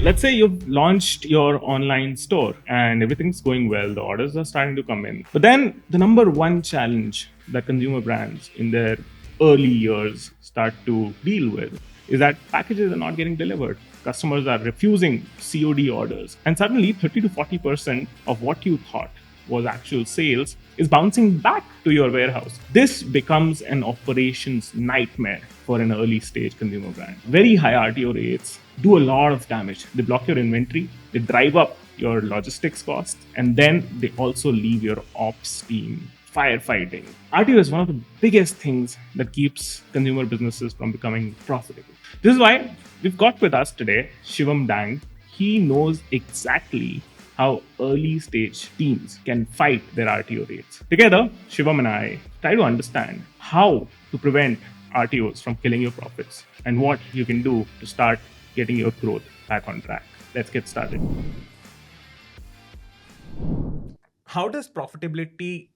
Let's say you've launched your online store and everything's going well, the orders are starting to come in. But then the number one challenge that consumer brands in their early years start to deal with is that packages are not getting delivered. Customers are refusing COD orders. And suddenly 30 to 40% of what you thought was actual sales is bouncing back to your warehouse. This becomes an operations nightmare for an early stage consumer brand. Very high RTO rates do a lot of damage. They block your inventory, they drive up your logistics costs, and then they also leave your ops team firefighting. RTO is one of the biggest things that keeps consumer businesses from becoming profitable. This is why we've got with us today Shivam Dang. He knows exactly how early stage teams can fight their RTO rates. Together, Shivam and I try to understand how to prevent RTOs from killing your profits and what you can do to start getting your growth back on track. Let's get started. How does profitability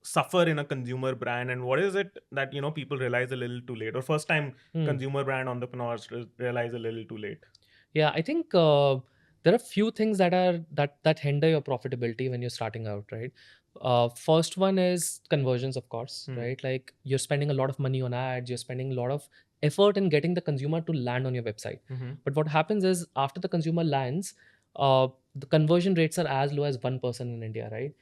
suffer in a consumer brand, and what is it that people realize a little too late, or first time consumer brand entrepreneurs realize a little too late? Yeah, I think there are few things that hinder your profitability when you're starting out, right? First one is conversions, of course, right? Like you're spending a lot of money on ads, you're spending a lot of effort in getting the consumer to land on your website. But what happens is after the consumer lands, the conversion rates are as low as 1% in India, right?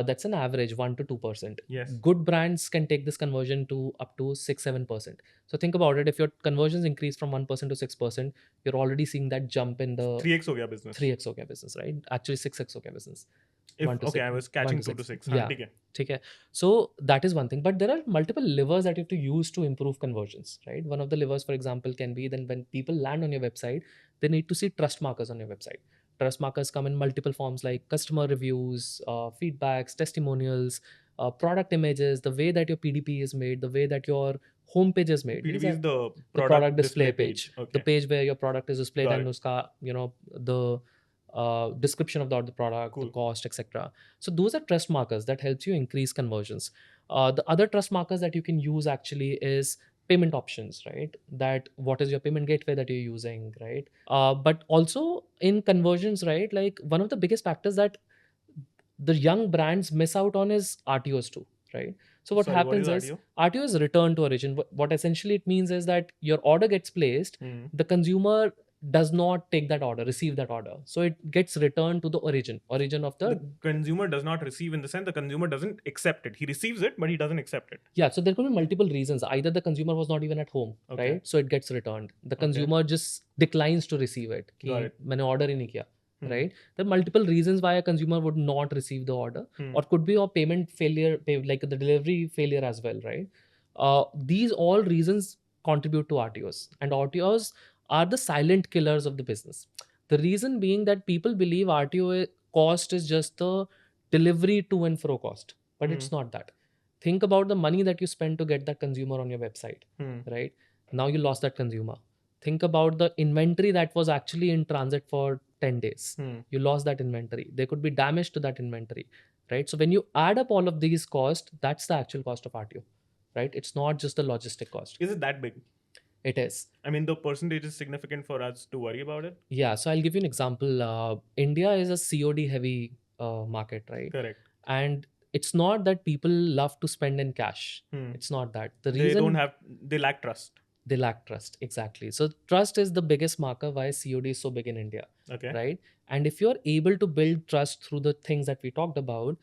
That's an average 1 to 2%. Yes. Good brands can take this conversion to up to 6-7%. So think about it. If your conversions increase from 1% to 6%, you're already seeing that jump in the 3x हो गया business. 3x हो गया business, right? Actually 6x हो गया business. If 1 to okay, 6, I was 1 catching to 2 to 6. 6. Yeah. ठीक है. ठीक है. So that is one thing. But there are multiple levers that you have to use to improve conversions, right? One of the levers, for example, can be then when people land on your website, they need to see trust markers on your website. Trust markers come in multiple forms like customer reviews, feedbacks, testimonials, product images, the way that your PDP is made, the way that your homepage is made. PDP These are is the the product product display page, Okay. the page where your product is displayed Got and it. uska, the description of the product, Cool. the cost, etc. So those are trust markers that helps you increase conversions. The other trust markers that you can use actually is payment options, right? That what is your payment gateway that you're using, right? But also in conversions, right? Like one of the biggest factors that the young brands miss out on is RTOs too, right? So what Sorry, what is happens is RTO? RTO is return to origin. What essentially it means is that your order gets placed, the consumer does not take that order, receive that order. So it gets returned to the origin of The consumer does not receive, in the sense the consumer doesn't accept it. He receives it, but he doesn't accept it. Yeah, so there could be multiple reasons. Either the consumer was not even at home, Okay. right? So it gets returned. The consumer just declines to receive it. Got it. मैंने order ही नहीं किया, right? There are multiple reasons why a consumer would not receive the order, or could be a payment failure, like the delivery failure as well, right? These all reasons contribute to RTOs, and RTOs are the silent killers of the business. The reason being that people believe RTO cost is just the delivery to and fro cost, but it's not that. Think about the money that you spend to get that consumer on your website, right? Now you lost that consumer. Think about the inventory that was actually in transit for 10 days. You lost that inventory. There could be damage to that inventory, right? So when you add up all of these costs, that's the actual cost of RTO, right? It's not just the logistic cost. Is it that big? It is. I mean, the percentage is significant for us to worry about it. Yeah. So I'll give you an example. India is a COD heavy market, right? Correct. And it's not that people love to spend in cash. It's not that. The reason They lack trust. they lack trust. Exactly. So trust is the biggest marker why COD is so big in India. Okay. Right. And if you're able to build trust through the things that we talked about,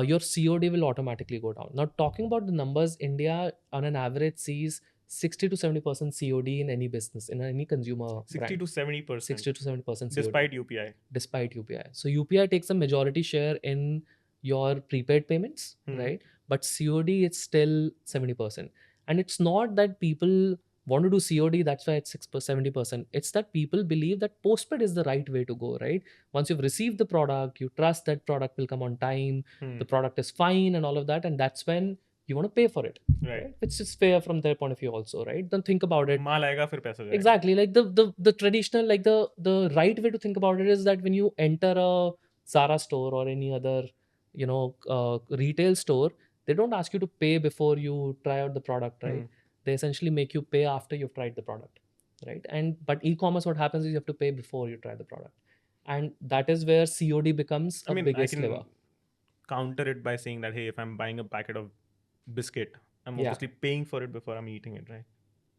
your COD will automatically go down. Now, talking about the numbers, India on an average sees 60 to 70% COD in any business, in any consumer 60 brand. to 70%. 60 to 70% COD. Despite UPI. Despite UPI. So UPI takes a majority share in your prepaid payments, right? But COD it's still 70%. And it's not that people want to do COD, that's why it's 70%. It's that people believe that postpaid is the right way to go, right? Once you've received the product, you trust that product will come on time, the product is fine and all of that, and that's when you want to pay for it, right? Which is fair from their point of view also, right? Then think about it. माल आएगा फिर पैसा जाएगा. Exactly. Like the traditional, like the right way to think about it is that when you enter a Zara store or any other, retail store, they don't ask you to pay before you try out the product, right? They essentially make you pay after you've tried the product. right? But e-commerce, what happens is you have to pay before you try the product, and that is where COD becomes I a mean, I biggest can lever. counter it by saying that, hey, if I'm buying a packet of biscuit, I'm Yeah. obviously paying for it before I'm eating it, right?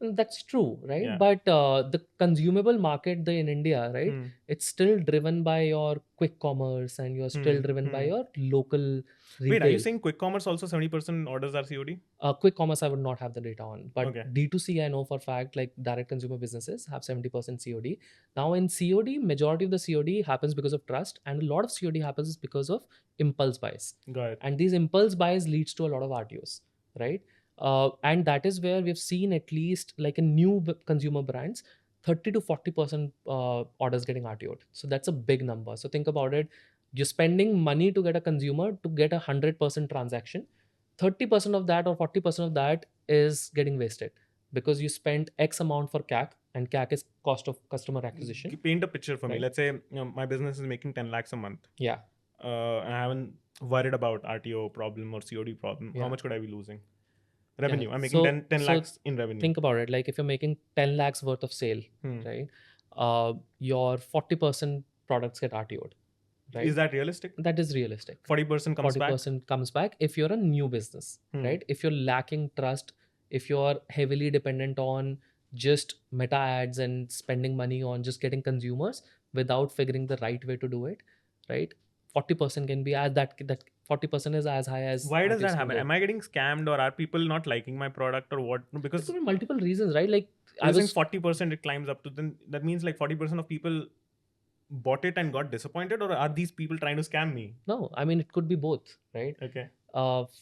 That's true, right? Yeah. But the consumable market in India, right? Hmm. It's still driven by your quick commerce, and you're still driven by your local Wait, are you retail. saying quick commerce also 70% orders are COD? Quick commerce, I would not have the data on, but Okay. D2C, I know for a fact, like direct consumer businesses have 70% COD. Now, in COD, majority of the COD happens because of trust, and a lot of COD happens because of impulse buys. Got it. And these impulse buys leads to a lot of RTOs, right? And that is where we've seen, at least like in new consumer brands, 30 to 40% orders getting RTO'd. So that's a big number. So think about it. You're spending money to get a consumer to get 100% transaction. 30% of that or 40% of that is getting wasted because you spent X amount for CAC, and CAC is cost of customer acquisition. Paint a picture for me. Right. Let's say my business is making 10 lakhs a month. Yeah. And I haven't worried about RTO problem or COD problem. How Yeah. much could I be losing? Revenue. Yeah. I'm making So- 10 so lakhs in revenue. Think about it. Like if you're making 10 lakhs worth of sale, right? Your 40% products get RTO'd. Right? Is that realistic? That is realistic. 40% comes back? 40% comes back if you're a new business, right? If you're lacking trust, if you're heavily dependent on just meta ads and spending money on just getting consumers without figuring the right way to do it, right? 40% can be as that 40% is as high as. Why does RTOs that can happen? go. Am I getting scammed, or are people not liking my product, or what? There Because could be multiple reasons, right? Like I you're saying was 40% it climbs up to, then that means like 40% of people bought it and got disappointed, or are these people trying to scam me? No, I mean it could be both, right? Okay.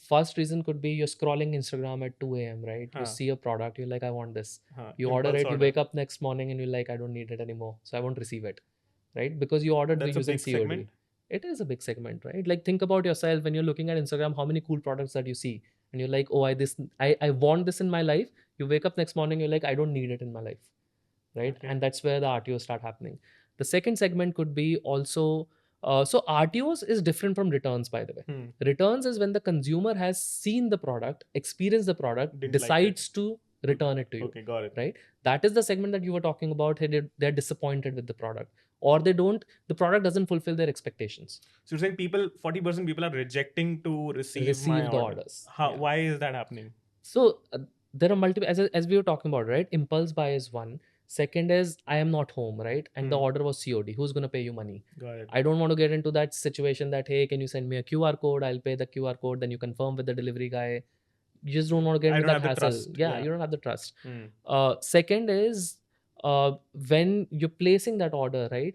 First reason could be you're scrolling Instagram at 2 a.m., right? You Huh. see a product, you're like, I want this. Huh. You order Impulse it, you wake up next morning and you're like, I don't need it anymore, so I won't receive it, right? Because you ordered That's a using big COD. segment. It is a big segment, right? Like think about yourself when you're looking at Instagram, how many cool products that you see, and you're like, oh, I want this in my life. You wake up next morning, you're like, I don't need it in my life, right? Okay. And that's where the RTOs start happening. The second segment could be also. So RTOs is different from returns, by the way. Returns is when the consumer has seen the product, experienced the product, Didn't like decides to return it to you. Okay, got it. Right? That is the segment that you were talking about. Hey, they're disappointed with the product, or the product doesn't fulfill their expectations. So you're saying 40% people are rejecting to receive my the order. orders. How? Yeah. Why is that happening? So there are multiple, as we were talking about, right? Impulse buy is one. Second is I am not home, right? And the order was COD. Who's going to pay you money? Got it. I don't want to get into that situation that, hey, can you send me a QR code? I'll pay the QR code. Then you confirm with the delivery guy. You just don't want to get into that hassle. Trust. Yeah, you don't have the trust. Second is when you're placing that order, right?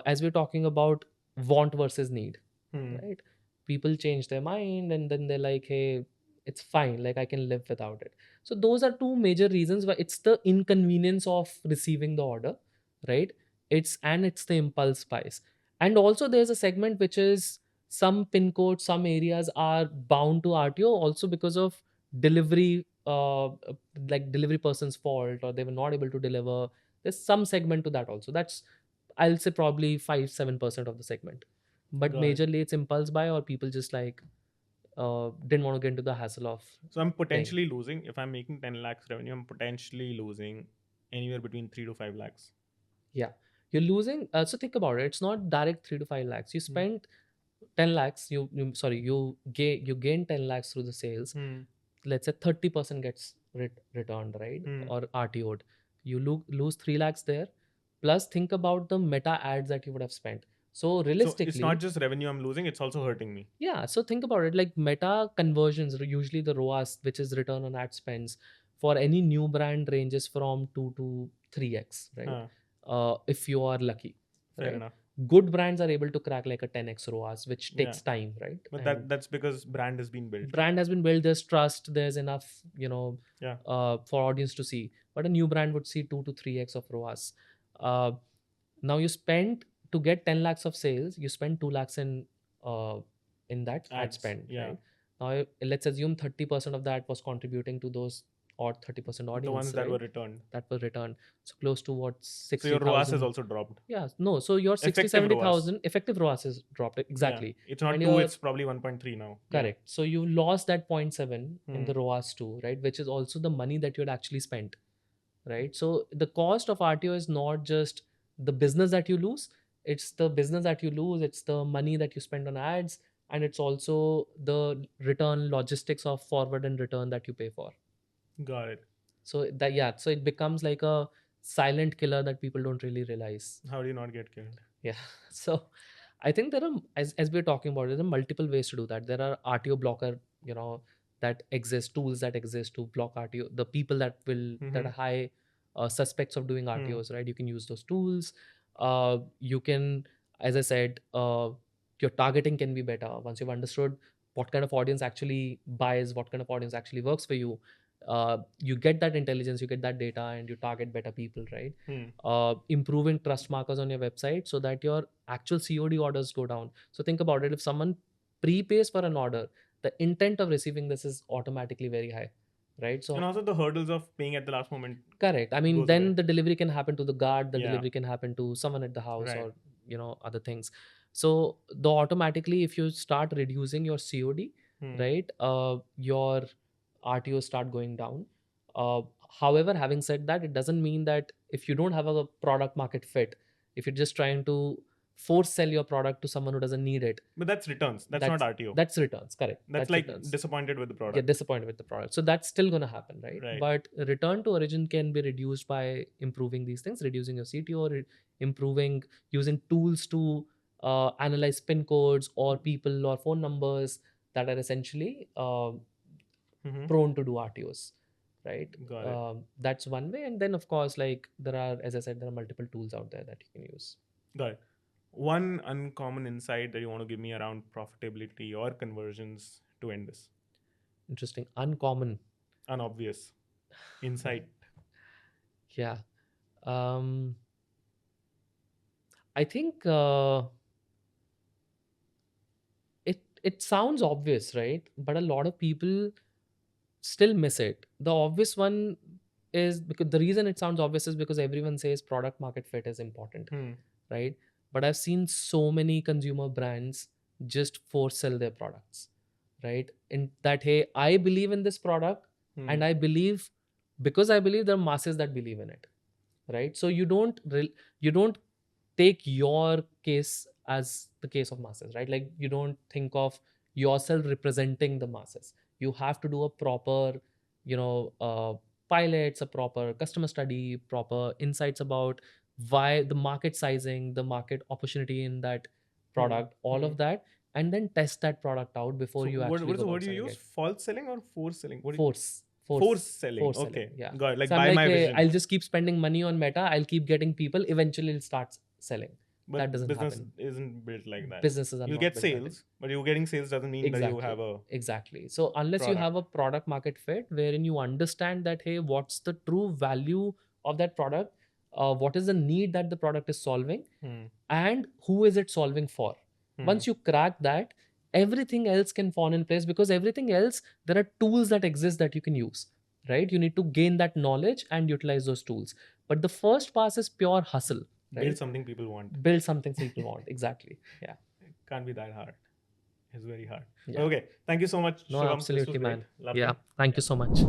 As we're talking about want versus need, right? People change their mind and then they're like, hey, it's fine. Like I can live without it. So those are two major reasons why it's the inconvenience of receiving the order, right? It's the impulse buys. And also there's a segment which is some pin codes, some areas are bound to RTO also because of delivery, like delivery person's fault, or they were not able to deliver. There's some segment to that also. That's, I'll say, probably 5-7% of the segment. But Got it. majorly it's impulse buy, or people just like didn't want to get into the hassle of. So I'm potentially losing, if I'm making 10 lakhs revenue, I'm potentially losing anywhere between 3 to 5 lakhs. Yeah, you're losing. So think about it. It's not direct 3 to 5 lakhs. You spent 10 lakhs. You gain 10 lakhs through the sales. Let's say 30% gets returned, right? Or RTO'd. You lose 3 lakhs there. Plus, think about the meta ads that you would have spent. So realistically, So it's not just revenue I'm losing, it's also hurting me. Yeah, so think about it, like meta conversions, usually the ROAS, which is return on ad spends, for any new brand ranges from 2 to 3x, right? If you are lucky. Fair right? enough. Good brands are able to crack like a 10x ROAS, which takes time, right? But And that's because brand has been built. brand has been built, there's trust, there's enough, Yeah. for audience to see. But a new brand would see 2 to 3x of ROAS. Now you spend, to get 10 lakhs of sales, you spend 2 lakhs in that ad Ads, spend, yeah. right? Now let's assume 30% of that was contributing to those, or 30% audience, The ones that right? were returned. That were returned. So close to what, 60,000. So your ROAS has also dropped. Yeah, no. So your 60, Effective 70,000 effective ROAS has dropped. Exactly. Yeah. It's not And 2, your- it's probably 1.3 now. Correct. So you lost that 0.7 in the ROAS too, right? Which is also the money that you had actually spent, right? So the cost of RTO is not just the business that you lose, it's the business that you lose, it's the money that you spend on ads, and it's also the return logistics of forward and return that you pay for. Got it. So that, yeah, so it becomes like a silent killer that people don't really realize. How do you not get killed? Yeah. So I think there are, as we're talking about, there are multiple ways to do that. There are RTO blocker, that exist, tools that exist to block RTO. The people that are high suspects of doing RTOs, right? You can use those tools. You can, as I said, your targeting can be better once you've understood what kind of audience actually buys, what kind of audience actually works for you. You get that intelligence, you get that data, and you target better people, right? Improving trust markers on your website so that your actual COD orders go down. So think about it. If someone prepays for an order, the intent of receiving this is automatically very high, right? So And also the hurdles of paying at the last moment. correct. I mean, goes then away. the delivery can happen to the guard, the Yeah. delivery can happen to someone at the house, Right. or other things. So the automatically, if you start reducing your COD, right, your RTO start going down. However, having said that, it doesn't mean that if you don't have a product market fit, if you're just trying to force sell your product to someone who doesn't need it, But that's returns. That's not RTO. that's returns, correct? That's like returns. disappointed with the product. Get disappointed with the product. So that's still going to happen, right? Right. But return to origin can be reduced by improving these things, reducing your CTO, improving using tools to analyze PIN codes or people or phone numbers that are essentially prone to do RTOs, right? Got it. That's one way. And then, of course, like there are, as I said, there are multiple tools out there that you can use. Got it. One uncommon insight that you want to give me around profitability or conversions to end this? Interesting. Uncommon. Unobvious insight. Yeah. I think it sounds obvious, right? But a lot of people still miss it. The obvious one is because the reason it sounds obvious is because everyone says product market fit is important, right? But I've seen so many consumer brands just force sell their products, right? In that, hey, I believe in this product, and I believe because I believe there are masses that believe in it, right? So you don't take your case as the case of masses, right? Like you don't think of yourself representing the masses. You have to do a proper, pilots, a proper customer study, proper insights about why the market sizing, the market opportunity in that product, all of that, and then test that product out before So you what actually is the go word about you selling use? it. False selling or force selling? Force selling. Force Okay. selling, yeah. Got it. Like So I'm buy like, my hey, vision. I'll just keep spending money on Meta. I'll keep getting people. Eventually, it'll start selling. But that doesn't business happen. isn't built like that. Businesses are You'll not get built that way. sales, but you getting sales doesn't mean that you have a Exactly. So unless you product. have a product market fit wherein you understand that, hey, what's the true value of that product, what is the need that the product is solving, and who is it solving for? Once you crack that, everything else can fall in place, because everything else, there are tools that exist that you can use, right? You need to gain that knowledge and utilize those tools. But the first pass is pure hustle, right? Build something people want. Build something people want. Exactly. Yeah. It can't be that hard. It's very hard. Yeah. Okay. Thank you so much, No, Shivam. absolutely, This was man. great. Loved Yeah. it. Thank you so much.